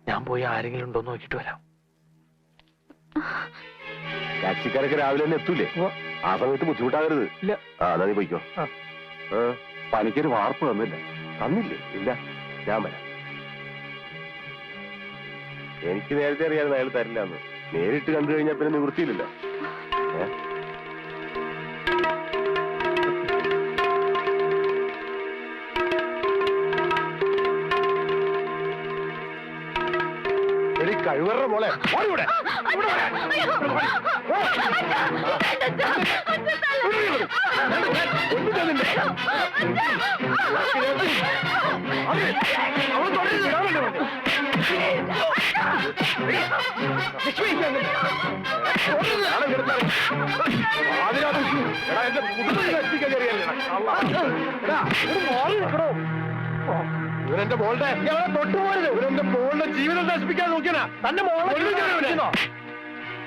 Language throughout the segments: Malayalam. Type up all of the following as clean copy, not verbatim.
ഞാൻ പോയി ആരെങ്കിലും ഉണ്ടോ നോക്കിട്ട് വരാം. ടാക്സിക്കാരൊക്കെ രാവിലെ തന്നെ എത്തൂലേ? ആ സമയത്ത് ബുദ്ധിമുട്ടാകരുത്. ഇല്ല. അതാ നീ പോയിക്കോ. പണിക്കൊരു വാർപ്പ് തന്നില്ല. തന്നില്ലേ? ഇല്ല, ഞാൻ വരാം. എനിക്ക് നേരത്തെ അറിയാതെ അയാൾ തരില്ല എന്ന്. നേരിട്ട് കണ്ടു കഴിഞ്ഞാൽ പിന്നെ നിവൃത്തിയില്ലല്ലോ. കഴിവറ മോളെ ഇവരെന്റെ മോളുടെ തൊട്ടുപോയത്. ഇവരെന്റെ മോളുടെ ജീവിതം നശിപ്പിക്കാൻ നോക്കിയാ തന്റെ മോളെ.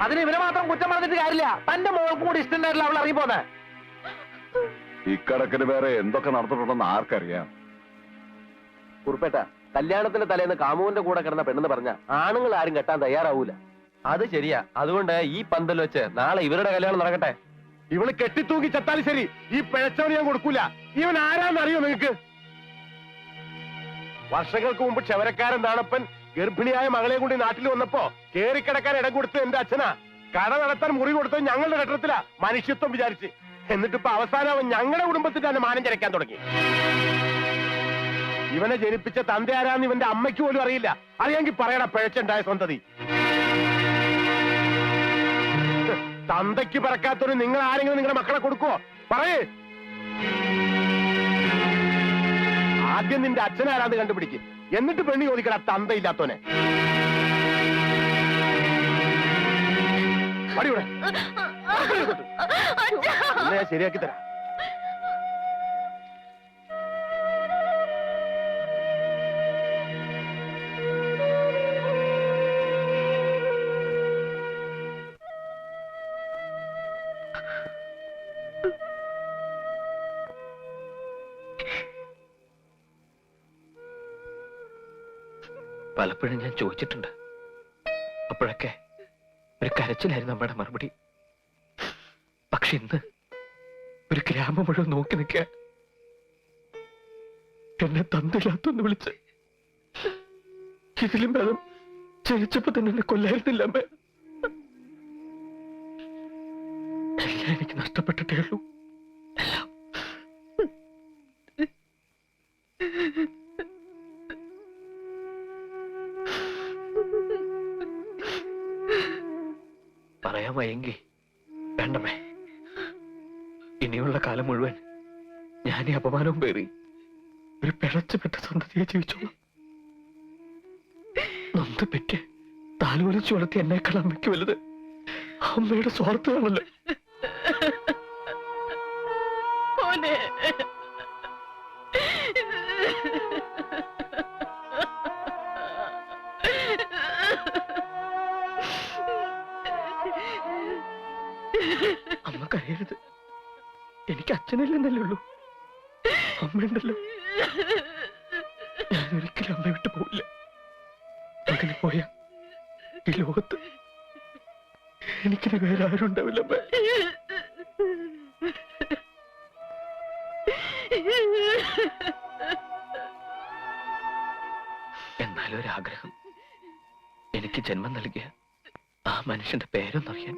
അതിന് ഇവരെ മാത്രം കുറ്റം പറഞ്ഞിട്ട് കാര്യമില്ല. തന്റെ മോൾക്കും കൂടി ഇഷ്ടണ്ടായിട്ടില്ല അവൾ ഇറങ്ങിപ്പോന്നെ. ഇക്കടക്കിന് വേറെ എന്തൊക്കെ നടന്നിട്ടുണ്ടെന്ന് ആർക്കറിയാം? കുറുപ്പേട്ട, കല്യാണത്തിന്റെ തലേന്ന് കാമുവിന്റെ കൂടെ കിടന്ന പെണ്ണെന്ന് പറഞ്ഞ ആണുങ്ങൾ ആരും കെട്ടാൻ തയ്യാറാവൂല. അത് ശരിയാ. അതുകൊണ്ട് ഈ പന്തൽ വെച്ച് നാളെ ഇവരുടെ കല്യാണം നടക്കട്ടെ. ഇവള് കെട്ടിത്തൂക്കി ചത്താലും ശരി, ഈ പിഴച്ചവന് ഞാൻ കൊടുക്കൂല. ഇവൻ ആരാന്നറിയോ നിങ്ങക്ക്? വർഷങ്ങൾക്ക് മുമ്പ് ക്ഷവരക്കാരൻ നാണപ്പൻ ഗർഭിണിയായ മകളെ കൂടി നാട്ടിൽ വന്നപ്പോ കേറിക്കിടക്കാൻ ഇടം കൊടുത്തത് എന്റെ അച്ഛനാ. കട നടത്താൻ മുറി കൊടുത്തത് ഞങ്ങളുടെ ഘട്ടത്തിലാ, മനുഷ്യത്വം വിചാരിച്ച്. എന്നിട്ടിപ്പോ അവസാനം അവൻ ഞങ്ങളുടെ കുടുംബത്തിന്റെ തന്നെ മാനം ചരക്കാൻ തുടങ്ങി. ഇവനെ ജനിപ്പിച്ച തന്ത ആരാന്ന് ഇവന്റെ അമ്മയ്ക്ക് പോലും അറിയില്ല. അറിയാമെങ്കിൽ പറയണ പിഴച്ചുണ്ടായ സന്തതി. തന്തയ്ക്ക് പറക്കാത്തൊരു നിങ്ങൾ ആരെങ്കിലും നിങ്ങളുടെ മക്കളെ കൊടുക്കുവോ? പറയേ. ആദ്യം നിന്റെ അച്ഛനാരാന്ന് കണ്ടുപിടിക്കും, എന്നിട്ട് പെണ്ണി ചോദിക്കട തന്തയില്ലാത്തോനെ. പടിയൂടെ ഞാൻ ശരിയാക്കി തരാം. പലപ്പോഴും ഞാൻ ചോദിച്ചിട്ടുണ്ട്. അപ്പോഴൊക്കെ ഒരു കരച്ചിലായിരുന്നു നമ്മുടെ മറുപടി. പക്ഷെ ഇന്ന് ഒരു ഗ്രാമം മുഴുവൻ നോക്കി നിൽക്കുക. എന്നെ തന്നില്ലാത്തൊന്ന് വിളിച്ച് ഇതിലും ഭേദം ജനിച്ചപ്പോ തന്നെ എന്നെ കൊല്ലായിരുന്നില്ല അമ്മ. എല്ലാം എനിക്ക് നഷ്ടപ്പെട്ടിട്ടേ ഉള്ളൂ. എല്ലാം. പറയാൻ വയ്യെങ്കി വേണ്ടമേ. ഇനിയുള്ള കാലം മുഴുവൻ ഞാൻ ഈ അപമാനവും പേറി ഒരു പിഴച്ചുപെട്ട സന്തതിയെ ജീവിച്ചോളാം. നൊന്ത് പെറ്റ് താലോലിച്ചു വളർത്തി എന്നേക്കാൾ അമ്മയ്ക്ക് വലുത് അമ്മയുടെ സ്വാർത്ഥമാണല്ലോ. അമ്മ കരയരുത്. എനിക്ക് അച്ഛനില്ലെന്നല്ലേ ഉള്ളൂ, അമ്മയുണ്ടല്ലോ. ഞാൻ ഒരിക്കലും അമ്മ വിട്ടു പോവില്ല. അങ്ങനെ പോയ ഈ ലോകത്ത് എനിക്കിന് വേറെ ആരും ഉണ്ടാവില്ല അമ്മ. എന്നാലും ഒരാഗ്രഹം, എനിക്ക് ജന്മം നൽകിയ ആ മനുഷ്യന്റെ പേരൊന്നറിയാൻ.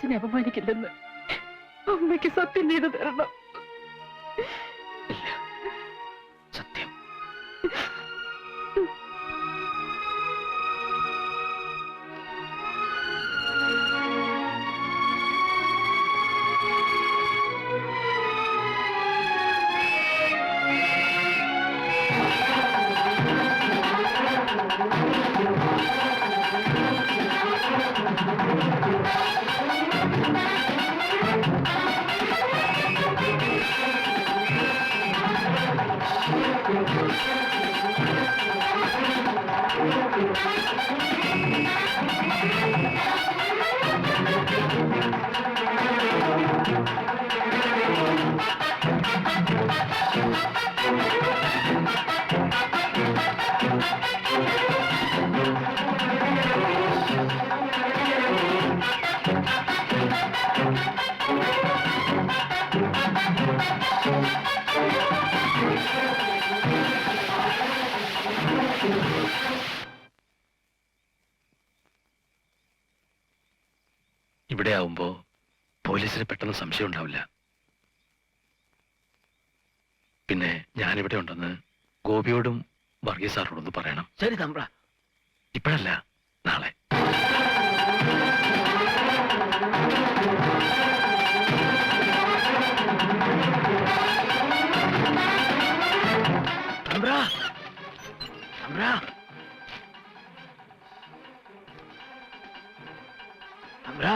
അച്ഛനെ അപമാനിക്കില്ലെന്ന് അമ്മയ്ക്ക് സത്യം ചെയ്തു തരണം. ഇല്ല, സത്യം. ഇവിടെ ആവുമ്പോ പോലീസിന് പെട്ടെന്ന് സംശയം ഉണ്ടാവില്ല. പിന്നെ ഞാനിവിടെ ഉണ്ടെന്ന് ഗോപിയോടും വർഗീസ് സാറിനോടൊന്ന് പറയണം. ശരി തമ്പ്ര. ഇപ്പോഴല്ല, നാളെ. തമ്പ്ര, തമ്പ്ര, തമ്പ്ര,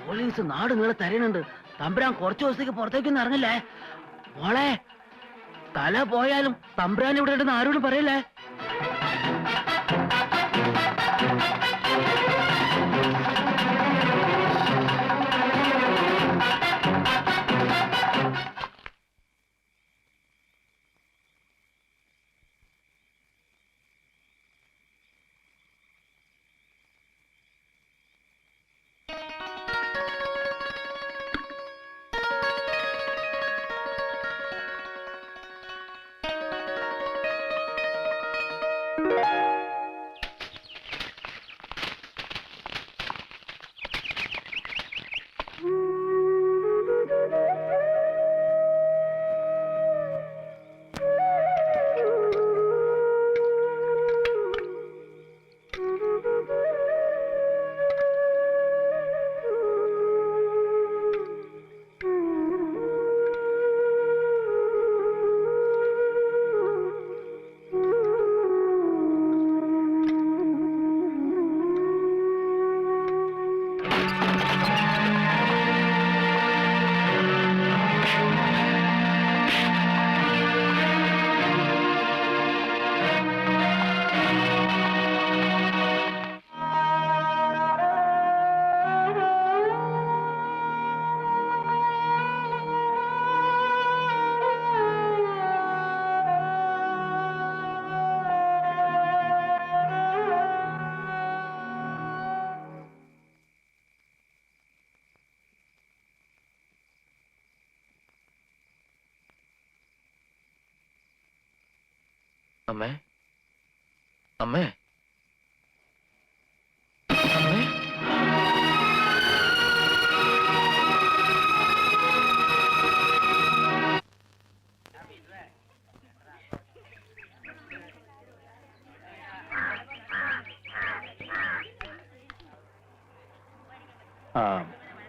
പോലീസ് നാട് നിങ്ങളെ തരുന്നുണ്ട്. തമ്പ്രാൻ കുറച്ചു ദിവസത്തേക്ക് പുറത്തേക്കൊന്നും ഇറങ്ങില്ലേ. മോളെ, തല പോയാലും തമ്പ്രാൻ ഇവിടെ ഉണ്ടെന്ന് ആരോടും പറയല്ലേ. അമ്മേ, അമ്മേ, അമ്മേ.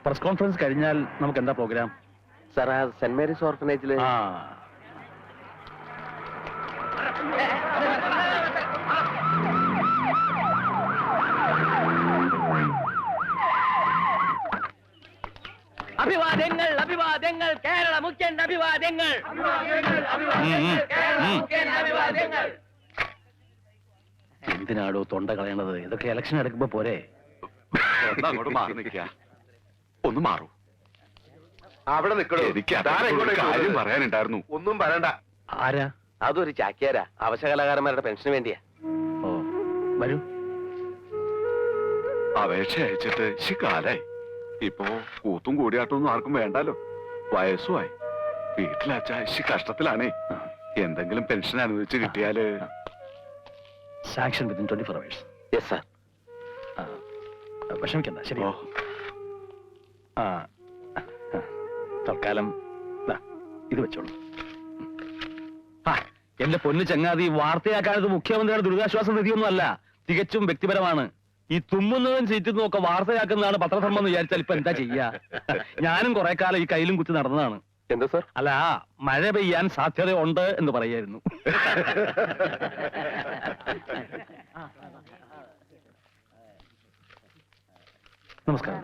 പ്രസ് കോൺഫറൻസ് കഴിഞ്ഞാൽ നമുക്ക് എന്താ പ്രോഗ്രാം? സാർ, ആ സെന്റ് മേരീസ് ഓർഫനേജില് അഭിവാദ്യങ്ങൾ, അഭിവാദ്യങ്ങൾ, കേരള മുഖ്യൻ അഭിവാദ്യങ്ങൾ. എന്തിനാടോ തൊണ്ട കളയണത്? ഇതൊക്കെ ഇലക്ഷൻ എടുക്കുമ്പോ പോരെ. അങ്ങോട്ട് മാറി നിൽക്കുക. ഒന്ന് മാറൂ. അവിടെ നിൽക്കണോ? എനിക്ക് അതാരെങ്കിലും കാര്യം പറയാനുണ്ടായിരുന്നു. ഒന്നും പറയണ്ട. ആരാ? അതൊരു ചാക്യാരാ, അവശകലാകാരന്മാരുടെ പെൻഷന് വേണ്ടിയാ. ഓ, വരൂ. അപേക്ഷ അയച്ചിട്ട് കാലായി. ഇപ്പോ കൂത്തും കൂടിയാട്ടൊന്നും ആർക്കും വേണ്ടാലോ. വയസ്സുമായി. വീട്ടിലച്ഛ കഷ്ടത്തിലാണേ. എന്തെങ്കിലും പെൻഷൻ അനുവദിച്ച് കിട്ടിയാല്. Sanction within 24 hours. Yes sir. വിഷമിക്കണ്ട ശരി. ഓ ആ തൽക്കാലം ദാ, ഇത് വെച്ചോളൂ. ആ എന്റെ പൊന്നു ചങ്ങാതി, വാർത്തയാക്കാനത് മുഖ്യമന്ത്രിയുടെ ദുരിതാശ്വാസ നിധിയൊന്നും അല്ല, തികച്ചും വ്യക്തിപരമാണ്. ഈ തുമ്മുന്നതും ചീറ്റുന്നതും ഒക്കെ വാർത്തയാക്കുന്നതാണ് പത്രധർമ്മം എന്ന് വിചാരിച്ചാൽ ഇപ്പൊ എന്താ ചെയ്യാ? ഞാനും കുറെ കാലം ഈ കയ്യിലും കുത്തി നടന്നതാണ്. എന്താ സാർ? അല്ല, മഴ പെയ്യാൻ സാധ്യതയുണ്ട് എന്ന് പറയായിരുന്നു. നമസ്കാരം.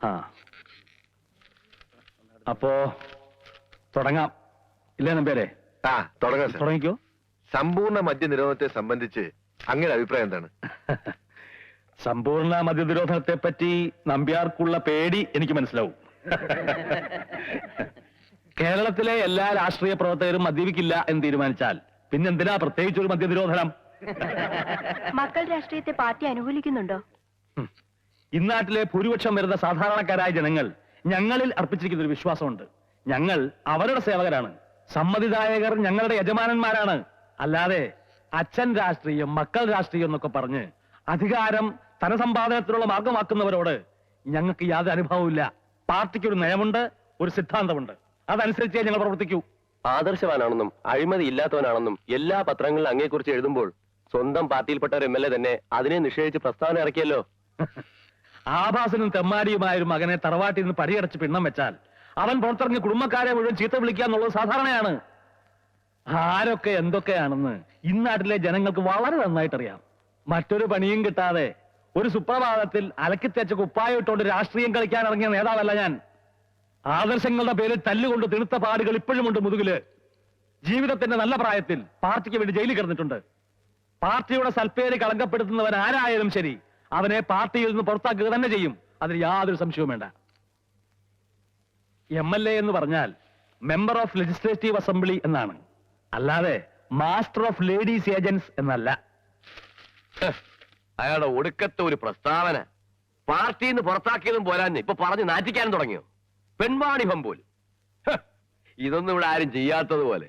ആ അപ്പോ തുടങ്ങാം ഇല്ലേ നമ്പേരെ? ആ തുടങ്ങാം സാർ. തുടങ്ങിക്കോ. സമ്പൂർണ്ണ മദ്യനിരോധനത്തെ സംബന്ധിച്ച് അങ്ങയുടെ അഭിപ്രായം എന്താണ്? സമ്പൂർണ്ണ മദ്യനിരോധനത്തെ പറ്റി നമ്പ്യാർക്കുള്ള പേടി എനിക്ക് മനസ്സിലാവും. കേരളത്തിലെ എല്ലാ രാഷ്ട്രീയ പ്രവർത്തകരും മദ്യപിക്കില്ല എന്ന് തീരുമാനിച്ചാൽ പിന്നെന്തിനാ പ്രത്യേകിച്ചൊരു മദ്യനിരോധനം? മക്കൾ രാഷ്ട്രീയത്തെ പാർട്ടി അനുകൂലിക്കുന്നുണ്ടോ? ഇന്നാട്ടിലെ ഭൂരിപക്ഷം വരുന്ന സാധാരണക്കാരായ ജനങ്ങൾ ഞങ്ങളിൽ അർപ്പിച്ചിരിക്കുന്ന ഒരു വിശ്വാസമുണ്ട്. ഞങ്ങൾ അവരുടെ സേവകരാണ്, സമ്മതിദായകർ ഞങ്ങളുടെ യജമാനന്മാരാണ്. അല്ലാതെ അച്ഛൻ രാഷ്ട്രീയം മക്കൾ രാഷ്ട്രീയം എന്നൊക്കെ പറഞ്ഞ് അധികാരം ധനസമ്പാദനത്തിനുള്ള മാർഗമാക്കുന്നവരോട് ഞങ്ങൾക്ക് യാതൊരു അനുഭവമില്ല. പാർട്ടിക്ക് ഒരു നയമുണ്ട്, ഒരു സിദ്ധാന്തമുണ്ട്, അതനുസരിച്ചേ ഞങ്ങൾ പ്രവർത്തിക്കൂ. ആദർശവാനാണെന്നും അഴിമതി ഇല്ലാത്തവനാണെന്നും എല്ലാ പത്രങ്ങളിലും അങ്ങയെക്കുറിച്ച് എഴുതുമ്പോൾ സ്വന്തം പാർട്ടിയിൽപ്പെട്ട ഒരു MLA തന്നെ അതിനെ നിഷേധിച്ച് പ്രസ്താവന ഇറക്കിയല്ലോ. ആഭാസനും തെമ്മാടിയുമായ ഒരു മകനെ തറവാട്ടിൽ നിന്ന് പടിയടച്ച് പിണ്ണം വെച്ചാൽ അവൻ പുറത്തിറങ്ങി കുടുംബക്കാരെ മുഴുവൻ ചീത്ത വിളിക്കുക എന്നുള്ളത് സാധാരണയാണ്. ആരൊക്കെ എന്തൊക്കെയാണെന്ന് ഇന്നാട്ടിലെ ജനങ്ങൾക്ക് വളരെ നന്നായിട്ടറിയാം. മറ്റൊരു പണിയും കിട്ടാതെ ഒരു സുപ്രഭാതത്തിൽ അലക്കിത്തേച്ച കുപ്പായം ഇട്ടുകൊണ്ട് രാഷ്ട്രീയം കളിക്കാൻ ഇറങ്ങിയ നേതാവല്ല ഞാൻ. ആദർശങ്ങളുടെ പേരിൽ തല്ലുകൊണ്ട് തിണുത്ത പാടുകൾ ഇപ്പോഴുമുണ്ട് മുതുകില്. ജീവിതത്തിന്റെ നല്ല പ്രായത്തിൽ പാർട്ടിക്ക് വേണ്ടി ജയിലിൽ കിടന്നിട്ടുണ്ട്. പാർട്ടിയുടെ സൽപ്പേര് കളങ്കപ്പെടുത്തുന്നവൻ ആരായാലും ശരി, അവനെ പാർട്ടിയിൽ നിന്ന് പുറത്താക്കുക തന്നെ ചെയ്യും. അതിന് യാതൊരു സംശയവും വേണ്ട. MLA എന്ന് പറഞ്ഞാൽ മെമ്പർ ഓഫ് ലെജിസ്ലേറ്റീവ് അസംബ്ലി എന്നാണ്, അല്ലാതെ മാസ്റ്റർ ഓഫ് ലേഡീസ് ഏജൻസ് എന്നല്ല. അയാളുടെ ഒടുക്കത്തെ ഒരു പ്രസ്താവന. പാർട്ടിയിൽ നിന്ന് പുറത്താക്കിയതും പോരാഞ്ഞ് ഇപ്പൊ പറഞ്ഞ് നാറ്റിക്കാനും തുടങ്ങിയോ? പെൺവാണിഭം പോലും. ഇതൊന്നും ഇവിടെ ആരും ചെയ്യാത്തതുപോലെ.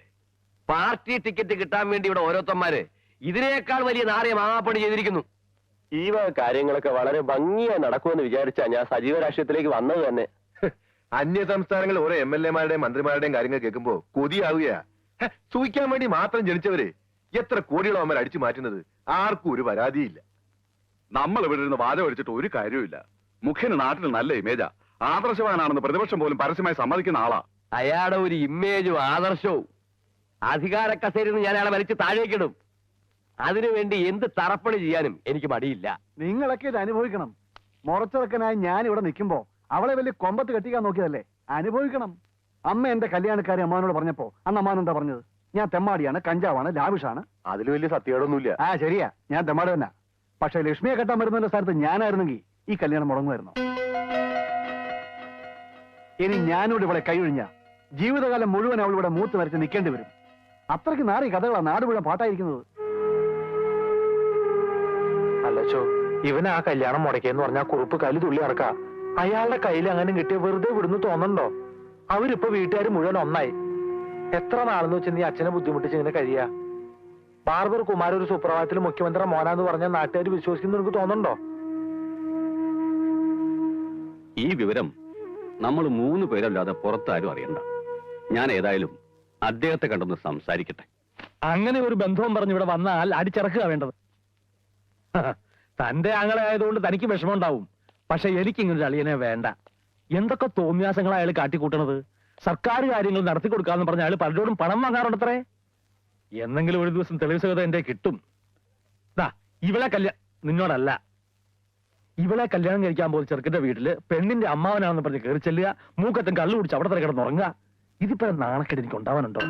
പാർട്ടി ടിക്കറ്റ് കിട്ടാൻ വേണ്ടി ഇവിടെ ഓരോരുത്തന്മാര് ഇതിനേക്കാൾ വലിയ നാറിയ മാങ്ങാപ്പണി ചെയ്തിരിക്കുന്നു. ഈ വക കാര്യങ്ങളൊക്കെ വളരെ ഭംഗിയായി നടക്കുമെന്ന് വിചാരിച്ചാ ഞാൻ സജീവ രാഷ്ട്രീയത്തിലേക്ക് വന്നത് തന്നെ. അന്യ സംസ്ഥാനങ്ങളിൽ ഓരോ MLA-മാരുടെയും മന്ത്രിമാരുടെയും കാര്യങ്ങൾ കേൾക്കുമ്പോ കൊതിയാവുകയാ. സൂഹിക്കാൻ വേണ്ടി മാത്രം ജനിച്ചവര് എത്ര കോടികളോ അമ്മ അടിച്ചു മാറ്റുന്നത്, ആർക്കും ഒരു പരാതിയില്ല. നമ്മൾ ഇവിടെ ഇരുന്ന് വാദം അടിച്ചിട്ട് ഒരു കാര്യവുമില്ല. മുഖ്യന് നാട്ടിൽ നല്ല ഇമേജാ, ആദർശവാനാണെന്ന് പ്രതിപക്ഷം പോലും പരസ്യമായി സമ്മതിക്കുന്ന ആളാ. അയാളുടെ ഒരു ഇമേജും ആദർശവും അധികാര കസേരയിൽ നിന്ന് ഞാൻ അയാളെ വലിച്ച് താഴേക്കിടും. അതിനുവേണ്ടി എന്ത് തറപ്പണി ചെയ്യാനും എനിക്ക് മടിയില്ല. നിങ്ങളൊക്കെ ഇത് അനുഭവിക്കണം. മുറച്ചിറക്കനായി ഞാൻ ഇവിടെ നിൽക്കുമ്പോ അവളെ വലിയ കൊമ്പത്ത് കെട്ടിക്കാൻ നോക്കിയതല്ലേ, അനുഭവിക്കണം. അമ്മ എന്റെ കല്യാണക്കാരി അമ്മാനോട് പറഞ്ഞപ്പോ അന്ന് അമ്മാൻ എന്താ പറഞ്ഞത്? ഞാൻ തെമ്മാടിയാണ്, കഞ്ചാവാണ്, ലാവിഷാണ്. അതിൽ വലിയ സത്യമൊന്നുമില്ല. ആ ശരിയാ, ഞാൻ തെമ്മാടി തന്നെ. പക്ഷെ ലക്ഷ്മിയെ കെട്ടാൻ വരുന്നതിന്റെ സ്ഥലത്ത് ഞാനായിരുന്നെങ്കിൽ ഈ കല്യാണം മുടങ്ങുമായിരുന്നു. ഇനി ഞാനോട് ഇവിടെ കൈയൊഴിഞ്ഞ ജീവിതകാലം മുഴുവൻ അവൾ ഇവിടെ മൂത്ത് വരച്ച് നിൽക്കേണ്ടി വരും. അത്രയ്ക്ക് നാറി കഥകളാണ് നാട് മുഴുവൻ പാട്ടായിരിക്കുന്നത്. അല്ലച്ചോ, ഇവൻ ആ കല്യാണം മുടക്കിയെന്ന് പറഞ്ഞാൽ കുറുപ്പ് കലി തുള്ളി ഇറക്കാ. അയാളുടെ കയ്യിൽ അങ്ങനെ കിട്ടിയ വെറുതെ വിടുന്നു തോന്നണ്ടോ? അവരിപ്പോ വീട്ടുകാർ മുഴുവൻ ഒന്നായി. എത്ര നാളെന്ന് വെച്ച് നീ അച്ഛനെ ബുദ്ധിമുട്ടിച്ച് ഇങ്ങനെ കഴിയാ? ബാർബർ കുമാർ ഒരു സുപ്രഭാതത്തിൽ മുഖ്യമന്ത്രി മോനാന്ന് പറഞ്ഞ നാട്ടുകാർ വിശ്വസിക്കുന്നു എനിക്ക് തോന്നണ്ടോ? ഈ വിവരം നമ്മൾ 3 പേരല്ലാതെ പുറത്താരും അറിയണ്ട. ഞാൻ ഏതായാലും അദ്ദേഹത്തെ കണ്ടൊന്ന് സംസാരിക്കട്ടെ. അങ്ങനെ ഒരു ബന്ധവും പറഞ്ഞ് ഇവിടെ വന്നാൽ അടിച്ചിറക്കുക വേണ്ടത്. തന്റെ ആങ്ങളെ ആയതുകൊണ്ട് തനിക്ക് വിഷമമുണ്ടാവും. പക്ഷെ എനിക്ക് ഇങ്ങനൊരു അളിയനെ വേണ്ട. എന്തൊക്കെ തോന്നിയാസങ്ങളാണ് അയാൾ കാട്ടിക്കൂട്ടണത്. സർക്കാർ കാര്യങ്ങൾ നടത്തി കൊടുക്കാന്ന് പറഞ്ഞ അയാൾ പലരോടും പണം വാങ്ങാറുണ്ടത്രേ. എന്നെങ്കിലും ഒരു ദിവസം തെളിവ് സഹിതം എന്റെ കിട്ടും. ഇവളെ നിന്നോടല്ല, ഇവളെ കല്യാണം കഴിക്കാൻ പോകുന്ന ചെറുക്കന്റെ വീട്ടില് പെണ്ണിന്റെ അമ്മാവനാണെന്ന് പറഞ്ഞ് കയറി ചെല്ലുക, മൂക്കത്തും കള്ളു കുടിച്ച് അവിടെ തന്നെ കിടന്നുറങ്ങുക. ഇതിപ്പോ നാണക്കേട് എനിക്ക് ഉണ്ടാവാനുണ്ടോ?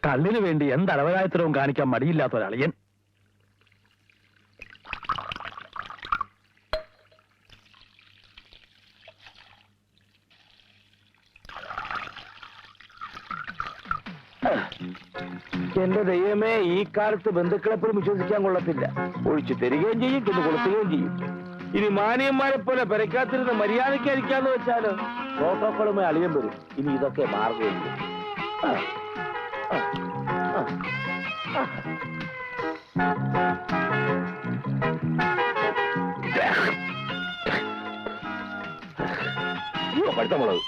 കള്ളിന് വേണ്ടി എന്തളവരായത്തരവും കാണിക്കാൻ മടിയില്ലാത്ത ഒരളിയൻ. എന്റെ ദൈവമേ, ഈ കാലത്ത് ബന്ധുക്കളെ പോലും വിശ്വസിക്കാൻ കൊള്ളത്തില്ല. ഒഴിച്ചു തരികയും ചെയ്യും, ചെന്ന് കൊടുക്കുകയും ചെയ്യും. ഇനി മാന്യന്മാരെ പോലെ പെരക്കാത്തിരുന്ന് മര്യാദയ്ക്കായിരിക്കാന്ന് വെച്ചാല് പ്രോട്ടോക്കോളുമായി അളിയം വരും. ഇനി ഇതൊക്കെ മാർഗമില്ല. ഇതൊക്കെ പഴുത്ത മുളക്.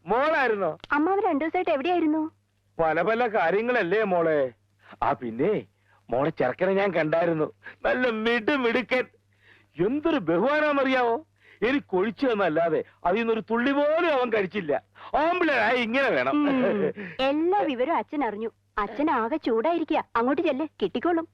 മോളായിരുന്നോ? അമ്മാവ് രണ്ടു ദിവസമായിട്ട് എവിടെയായിരുന്നു? പല പല കാര്യങ്ങളല്ലേ മോളെ. ആ പിന്നെ മോളെ ചെറുക്കനെ ഞാൻ കണ്ടായിരുന്നു. നല്ല മിടുക്കൻ. എന്തൊരു ബഹുമാനാന്നറിയാവോ? എനിക്ക് ഒഴിച്ചു തന്നല്ലാതെ അതിൽ നിന്നൊരു തുള്ളി പോലും അവൻ കഴിച്ചില്ല. ആമ്പിളായി ഇങ്ങനെ വേണം. എല്ലാ വിവരവും അച്ഛൻ അറിഞ്ഞു. അച്ഛൻ ആകെ ചൂടായിരിക്കുക. അങ്ങോട്ട് ചെല്ല്, കിട്ടിക്കോളും.